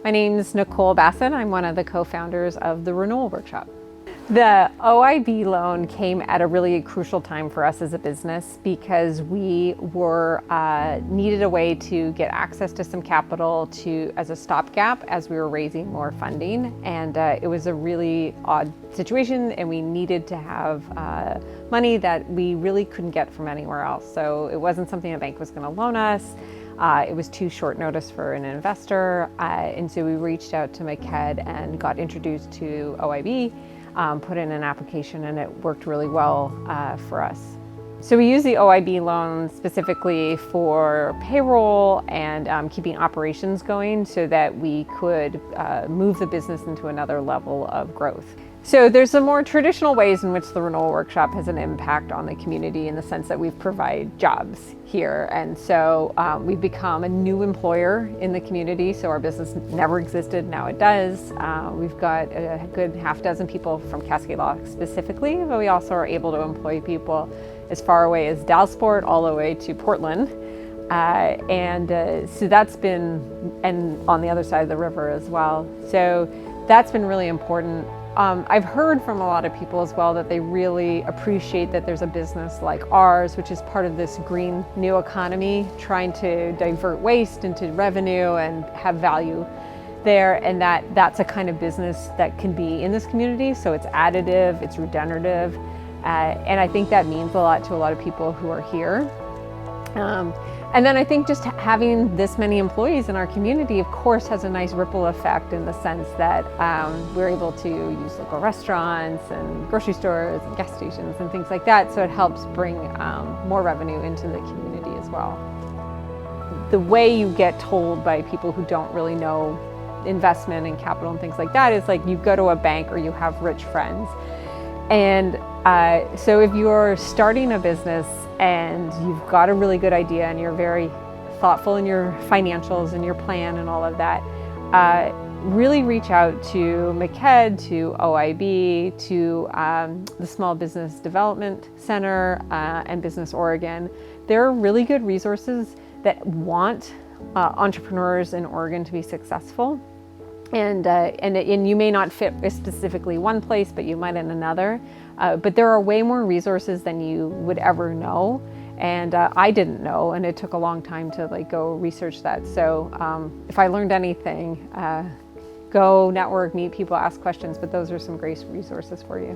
My name is Nicole Bassett. I'm one of the co-founders of the Renewal Workshop. The OIB loan came at a really crucial time for us as a business because we were needed a way to get access to some capital as a stopgap as we were raising more funding. And it was a really odd situation, and we needed to have money that we really couldn't get from anywhere else. So it wasn't something a bank was going to loan us. It was too short notice for an investor, and so we reached out to McKed and got introduced to OIB, put in an application, and it worked really well for us. So we use the OIB loan specifically for payroll and keeping operations going so that we could move the business into another level of growth. So there's some more traditional ways in which the Renewal Workshop has an impact on the community in the sense that we provide jobs here. And so we've become a new employer in the community. So our business never existed, now it does. We've got a good half dozen people from Cascade Lock specifically, but we also are able to employ people as far away as Dalsport all the way to Portland. So that's been, and on the other side of the river as well. So that's been really important. I've heard from a lot of people as well that they really appreciate that there's a business like ours, which is part of this green new economy, trying to divert waste into revenue and have value there, and that's a kind of business that can be in this community. So it's additive, it's regenerative, and I think that means a lot to a lot of people who are here. And then I think just having this many employees in our community, of course, has a nice ripple effect in the sense that we're able to use local restaurants and grocery stores and gas stations and things like that. So it helps bring more revenue into the community as well. The way you get told by people who don't really know investment and capital and things like that is like you go to a bank or you have rich friends. And so if you're starting a business and you've got a really good idea and you're very thoughtful in your financials and your plan and all of that, really reach out to McKed, to OIB, to the Small Business Development Center and Business Oregon. There are really good resources that want entrepreneurs in Oregon to be successful. And you may not fit specifically one place, but you might in another. But there are way more resources than you would ever know. And I didn't know, and it took a long time to go research that. So if I learned anything, go network, meet people, ask questions, but those are some great resources for you.